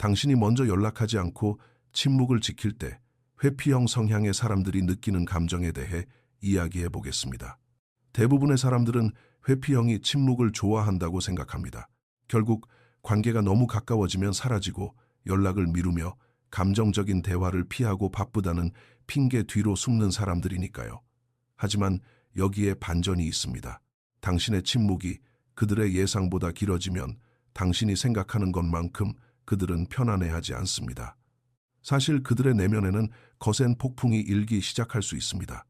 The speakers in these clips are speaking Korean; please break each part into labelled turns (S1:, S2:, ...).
S1: 당신이 먼저 연락하지 않고 침묵을 지킬 때 회피형 성향의 사람들이 느끼는 감정에 대해 이야기해 보겠습니다. 대부분의 사람들은 회피형이 침묵을 좋아한다고 생각합니다. 결국 관계가 너무 가까워지면 사라지고 연락을 미루며 감정적인 대화를 피하고 바쁘다는 핑계 뒤로 숨는 사람들이니까요. 하지만 여기에 반전이 있습니다. 당신의 침묵이 그들의 예상보다 길어지면 당신이 생각하는 것만큼 그들은 편안해하지 않습니다. 사실 그들의 내면에는 거센 폭풍이 일기 시작할 수 있습니다.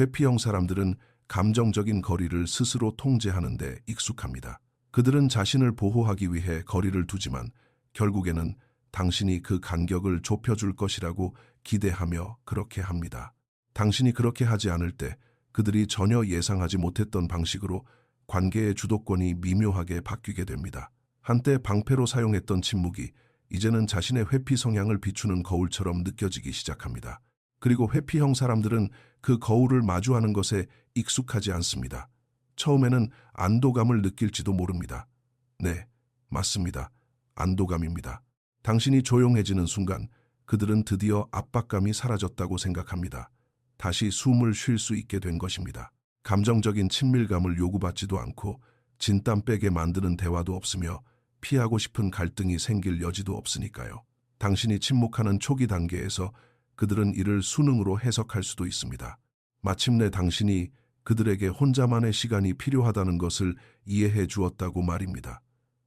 S1: 회피형 사람들은 감정적인 거리를 스스로 통제하는 데 익숙합니다. 그들은 자신을 보호하기 위해 거리를 두지만 결국에는 당신이 그 간격을 좁혀줄 것이라고 기대하며 그렇게 합니다. 당신이 그렇게 하지 않을 때 그들이 전혀 예상하지 못했던 방식으로 관계의 주도권이 미묘하게 바뀌게 됩니다. 한때 방패로 사용했던 침묵이 이제는 자신의 회피 성향을 비추는 거울처럼 느껴지기 시작합니다. 그리고 회피형 사람들은 그 거울을 마주하는 것에 익숙하지 않습니다. 처음에는 안도감을 느낄지도 모릅니다. 네, 맞습니다. 안도감입니다. 당신이 조용해지는 순간 그들은 드디어 압박감이 사라졌다고 생각합니다. 다시 숨을 쉴 수 있게 된 것입니다. 감정적인 친밀감을 요구받지도 않고 진땀 빼게 만드는 대화도 없으며 피하고 싶은 갈등이 생길 여지도 없으니까요. 당신이 침묵하는 초기 단계에서 그들은 이를 수능으로 해석할 수도 있습니다. 마침내 당신이 그들에게 혼자만의 시간이 필요하다는 것을 이해해 주었다고 말입니다.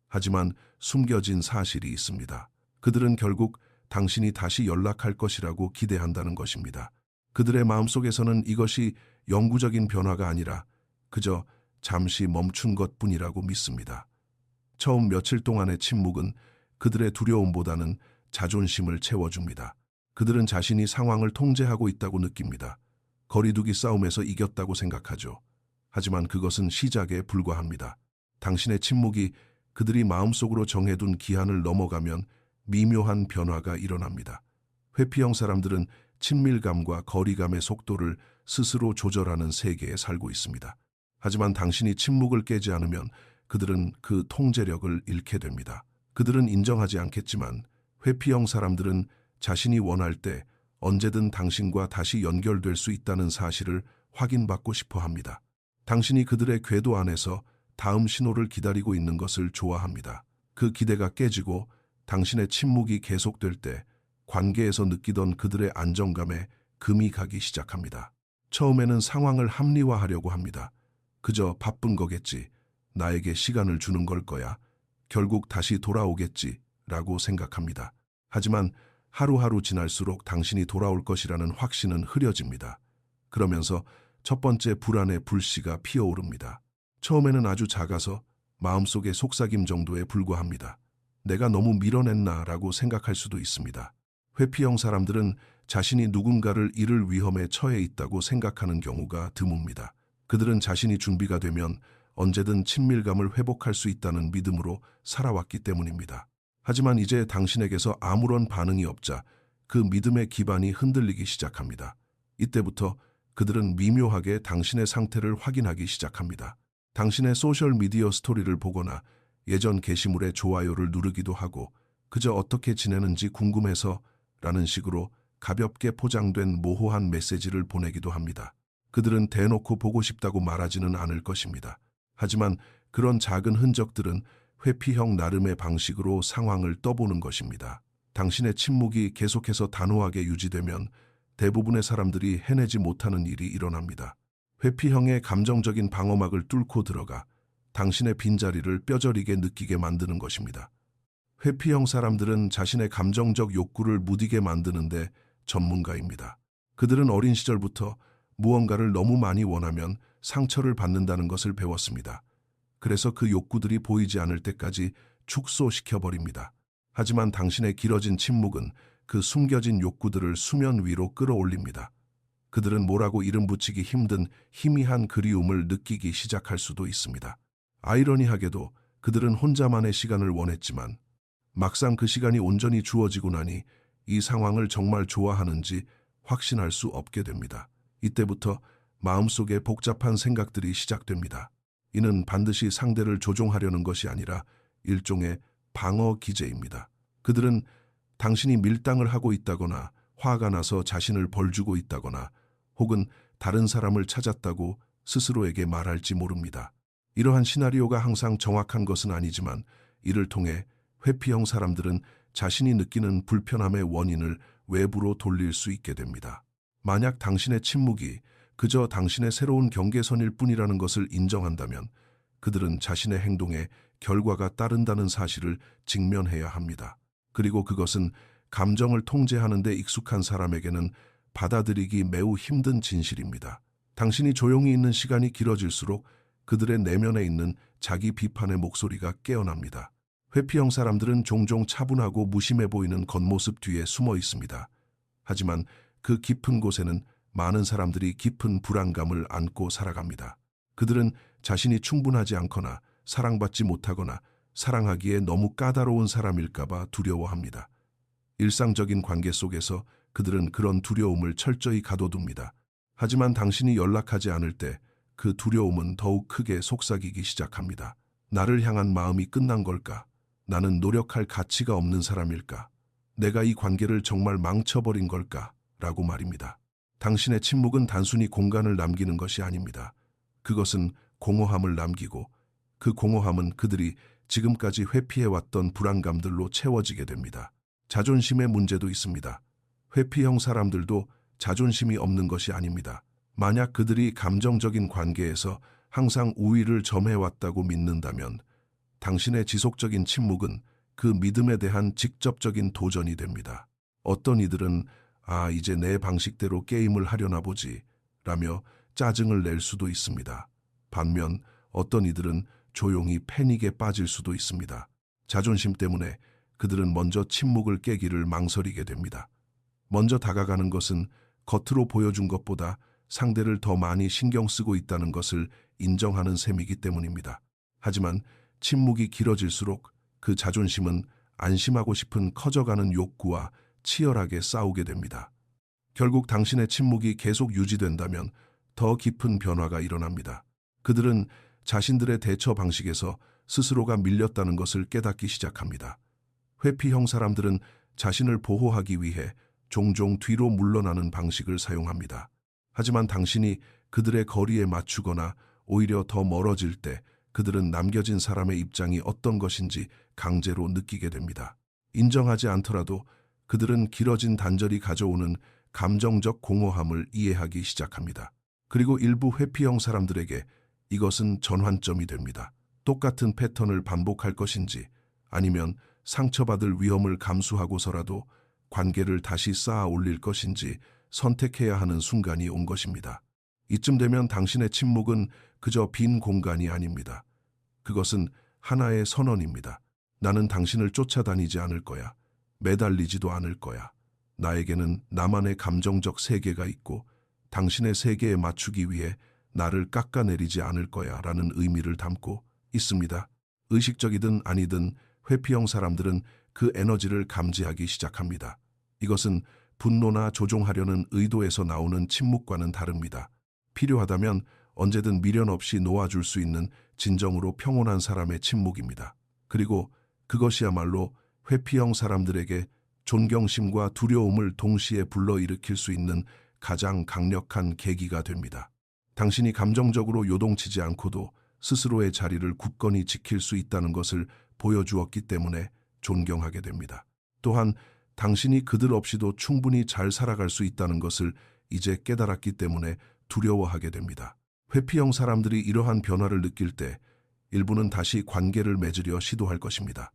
S1: 하지만 숨겨진 사실이 있습니다. 그들은 결국 당신이 다시 연락할 것이라고 기대한다는 것입니다. 그들의 마음속에서는 이것이 영구적인 변화가 아니라 그저 잠시 멈춘 것뿐이라고 믿습니다. 처음 며칠 동안의 침묵은 그들의 두려움보다는 자존심을 채워줍니다. 그들은 자신이 상황을 통제하고 있다고 느낍니다. 거리두기 싸움에서 이겼다고 생각하죠. 하지만 그것은 시작에 불과합니다. 당신의 침묵이 그들이 마음속으로 정해둔 기한을 넘어가면 미묘한 변화가 일어납니다. 회피형 사람들은 친밀감과 거리감의 속도를 스스로 조절하는 세계에 살고 있습니다. 하지만 당신이 침묵을 깨지 않으면 그들은 그 통제력을 잃게 됩니다. 그들은 인정하지 않겠지만 회피형 사람들은 자신이 원할 때 언제든 당신과 다시 연결될 수 있다는 사실을 확인받고 싶어 합니다. 당신이 그들의 궤도 안에서 다음 신호를 기다리고 있는 것을 좋아합니다. 그 기대가 깨지고 당신의 침묵이 계속될 때 관계에서 느끼던 그들의 안정감에 금이 가기 시작합니다. 처음에는 상황을 합리화하려고 합니다. 그저 바쁜 거겠지. 나에게 시간을 주는 걸 거야. 결국 다시 돌아오겠지. 라고 생각합니다. 하지만 하루하루 지날수록 당신이 돌아올 것이라는 확신은 흐려집니다. 그러면서 첫 번째 불안의 불씨가 피어오릅니다. 처음에는 아주 작아서 마음속의 속삭임 정도에 불과합니다. 내가 너무 밀어냈나 라고 생각할 수도 있습니다. 회피형 사람들은 자신이 누군가를 잃을 위험에 처해 있다고 생각하는 경우가 드뭅니다. 그들은 자신이 준비가 되면 언제든 친밀감을 회복할 수 있다는 믿음으로 살아왔기 때문입니다. 하지만 이제 당신에게서 아무런 반응이 없자 그 믿음의 기반이 흔들리기 시작합니다. 이때부터 그들은 미묘하게 당신의 상태를 확인하기 시작합니다. 당신의 소셜미디어 스토리를 보거나 예전 게시물에 좋아요를 누르기도 하고 그저 어떻게 지내는지 궁금해서 라는 식으로 가볍게 포장된 모호한 메시지를 보내기도 합니다. 그들은 대놓고 보고 싶다고 말하지는 않을 것입니다. 하지만 그런 작은 흔적들은 회피형 나름의 방식으로 상황을 떠보는 것입니다. 당신의 침묵이 계속해서 단호하게 유지되면 대부분의 사람들이 해내지 못하는 일이 일어납니다. 회피형의 감정적인 방어막을 뚫고 들어가 당신의 빈자리를 뼈저리게 느끼게 만드는 것입니다. 회피형 사람들은 자신의 감정적 욕구를 무디게 만드는데 전문가입니다. 그들은 어린 시절부터 무언가를 너무 많이 원하면 상처를 받는다는 것을 배웠습니다. 그래서 그 욕구들이 보이지 않을 때까지 축소시켜버립니다. 하지만 당신의 길어진 침묵은 그 숨겨진 욕구들을 수면 위로 끌어올립니다. 그들은 뭐라고 이름 붙이기 힘든 희미한 그리움을 느끼기 시작할 수도 있습니다. 아이러니하게도 그들은 혼자만의 시간을 원했지만 막상 그 시간이 온전히 주어지고 나니 이 상황을 정말 좋아하는지 확신할 수 없게 됩니다. 이때부터 마음속에 복잡한 생각들이 시작됩니다. 이는 반드시 상대를 조종하려는 것이 아니라 일종의 방어 기제입니다. 그들은 당신이 밀당을 하고 있다거나 화가 나서 자신을 벌주고 있다거나 혹은 다른 사람을 찾았다고 스스로에게 말할지 모릅니다. 이러한 시나리오가 항상 정확한 것은 아니지만 이를 통해 회피형 사람들은 자신이 느끼는 불편함의 원인을 외부로 돌릴 수 있게 됩니다. 만약 당신의 침묵이 그저 당신의 새로운 경계선일 뿐이라는 것을 인정한다면 그들은 자신의 행동에 결과가 따른다는 사실을 직면해야 합니다. 그리고 그것은 감정을 통제하는 데 익숙한 사람에게는 받아들이기 매우 힘든 진실입니다. 당신이 조용히 있는 시간이 길어질수록 그들의 내면에 있는 자기 비판의 목소리가 깨어납니다. 회피형 사람들은 종종 차분하고 무심해 보이는 겉모습 뒤에 숨어 있습니다. 하지만 그 깊은 곳에는 많은 사람들이 깊은 불안감을 안고 살아갑니다. 그들은 자신이 충분하지 않거나 사랑받지 못하거나 사랑하기에 너무 까다로운 사람일까봐 두려워합니다. 일상적인 관계 속에서 그들은 그런 두려움을 철저히 가둬둡니다. 하지만 당신이 연락하지 않을 때 그 두려움은 더욱 크게 속삭이기 시작합니다. 나를 향한 마음이 끝난 걸까? 나는 노력할 가치가 없는 사람일까? 내가 이 관계를 정말 망쳐버린 걸까? 라고 말입니다. 당신의 침묵은 단순히 공간을 남기는 것이 아닙니다. 그것은 공허함을 남기고 그 공허함은 그들이 지금까지 회피해왔던 불안감들로 채워지게 됩니다. 자존심의 문제도 있습니다. 회피형 사람들도 자존심이 없는 것이 아닙니다. 만약 그들이 감정적인 관계에서 항상 우위를 점해왔다고 믿는다면 당신의 지속적인 침묵은 그 믿음에 대한 직접적인 도전이 됩니다. 어떤 이들은 이제 내 방식대로 게임을 하려나 보지 라며 짜증을 낼 수도 있습니다. 반면 어떤 이들은 조용히 패닉에 빠질 수도 있습니다. 자존심 때문에 그들은 먼저 침묵을 깨기를 망설이게 됩니다. 먼저 다가가는 것은 겉으로 보여준 것보다 상대를 더 많이 신경 쓰고 있다는 것을 인정하는 셈이기 때문입니다. 하지만 침묵이 길어질수록 그 자존심은 안심하고 싶은 커져가는 욕구와 치열하게 싸우게 됩니다. 결국 당신의 침묵이 계속 유지된다면 더 깊은 변화가 일어납니다. 그들은 자신들의 대처 방식에서 스스로가 밀렸다는 것을 깨닫기 시작합니다. 회피형 사람들은 자신을 보호하기 위해 종종 뒤로 물러나는 방식을 사용합니다. 하지만 당신이 그들의 거리에 맞추거나 오히려 더 멀어질 때 그들은 남겨진 사람의 입장이 어떤 것인지 강제로 느끼게 됩니다. 인정하지 않더라도 그들은 길어진 단절이 가져오는 감정적 공허함을 이해하기 시작합니다. 그리고 일부 회피형 사람들에게 이것은 전환점이 됩니다. 똑같은 패턴을 반복할 것인지 아니면 상처받을 위험을 감수하고서라도 관계를 다시 쌓아 올릴 것인지 선택해야 하는 순간이 온 것입니다. 이쯤 되면 당신의 침묵은 그저 빈 공간이 아닙니다. 그것은 하나의 선언입니다. 나는 당신을 쫓아다니지 않을 거야. 매달리지도 않을 거야. 나에게는 나만의 감정적 세계가 있고 당신의 세계에 맞추기 위해 나를 깎아내리지 않을 거야 라는 의미를 담고 있습니다. 의식적이든 아니든 회피형 사람들은 그 에너지를 감지하기 시작합니다. 이것은 분노나 조종하려는 의도에서 나오는 침묵과는 다릅니다. 필요하다면 언제든 미련 없이 놓아줄 수 있는 진정으로 평온한 사람의 침묵입니다. 그리고 그것이야말로 회피형 사람들에게 존경심과 두려움을 동시에 불러일으킬 수 있는 가장 강력한 계기가 됩니다. 당신이 감정적으로 요동치지 않고도 스스로의 자리를 굳건히 지킬 수 있다는 것을 보여주었기 때문에 존경하게 됩니다. 또한 당신이 그들 없이도 충분히 잘 살아갈 수 있다는 것을 이제 깨달았기 때문에 두려워하게 됩니다. 회피형 사람들이 이러한 변화를 느낄 때 일부는 다시 관계를 맺으려 시도할 것입니다.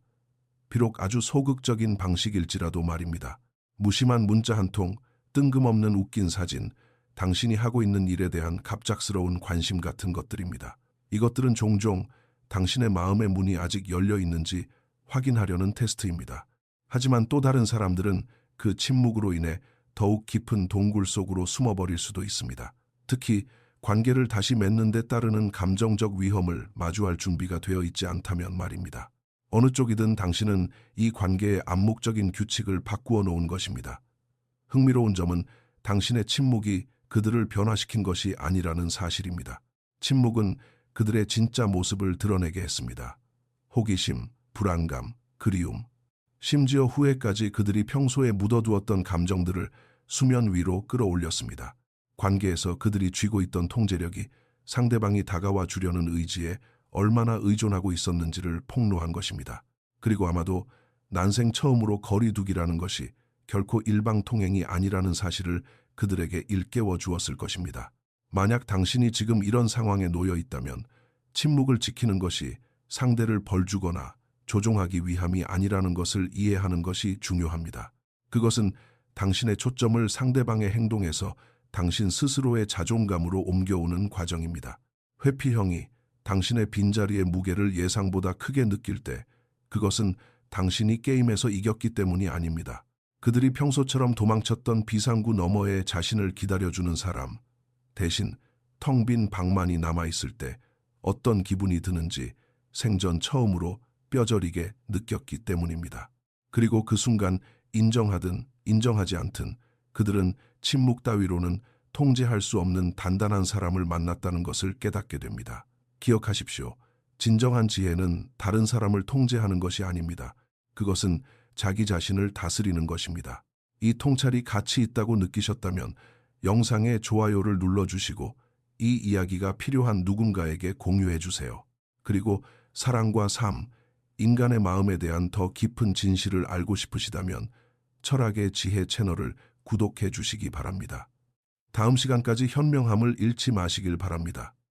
S1: 비록 아주 소극적인 방식일지라도 말입니다. 무심한 문자 한 통, 뜬금없는 웃긴 사진, 당신이 하고 있는 일에 대한 갑작스러운 관심 같은 것들입니다. 이것들은 종종 당신의 마음의 문이 아직 열려 있는지 확인하려는 테스트입니다. 하지만 또 다른 사람들은 그 침묵으로 인해 더욱 깊은 동굴 속으로 숨어버릴 수도 있습니다. 특히 관계를 다시 맺는 데 따르는 감정적 위험을 마주할 준비가 되어 있지 않다면 말입니다. 어느 쪽이든 당신은 이 관계의 암묵적인 규칙을 바꾸어 놓은 것입니다. 흥미로운 점은 당신의 침묵이 그들을 변화시킨 것이 아니라는 사실입니다. 침묵은 그들의 진짜 모습을 드러내게 했습니다. 호기심, 불안감, 그리움. 심지어 후회까지 그들이 평소에 묻어두었던 감정들을 수면 위로 끌어올렸습니다. 관계에서 그들이 쥐고 있던 통제력이 상대방이 다가와 주려는 의지에 얼마나 의존하고 있었는지를 폭로한 것입니다. 그리고 아마도 난생 처음으로 거리두기라는 것이 결코 일방통행이 아니라는 사실을 그들에게 일깨워 주었을 것입니다. 만약 당신이 지금 이런 상황에 놓여 있다면 침묵을 지키는 것이 상대를 벌주거나 조종하기 위함이 아니라는 것을 이해하는 것이 중요합니다. 그것은 당신의 초점을 상대방의 행동에서 당신 스스로의 자존감으로 옮겨오는 과정입니다. 회피형이 당신의 빈자리의 무게를 예상보다 크게 느낄 때 그것은 당신이 게임에서 이겼기 때문이 아닙니다. 그들이 평소처럼 도망쳤던 비상구 너머에 자신을 기다려주는 사람, 대신 텅 빈 방만이 남아있을 때 어떤 기분이 드는지 생전 처음으로 뼈저리게 느꼈기 때문입니다. 그리고 그 순간 인정하든 인정하지 않든 그들은 침묵 따위로는 통제할 수 없는 단단한 사람을 만났다는 것을 깨닫게 됩니다. 기억하십시오. 진정한 지혜는 다른 사람을 통제하는 것이 아닙니다. 그것은 자기 자신을 다스리는 것입니다. 이 통찰이 가치 있다고 느끼셨다면 영상에 좋아요를 눌러주시고 이 이야기가 필요한 누군가에게 공유해 주세요. 그리고 사랑과 삶, 인간의 마음에 대한 더 깊은 진실을 알고 싶으시다면 철학의 지혜 채널을 구독해 주시기 바랍니다. 다음 시간까지 현명함을 잃지 마시길 바랍니다.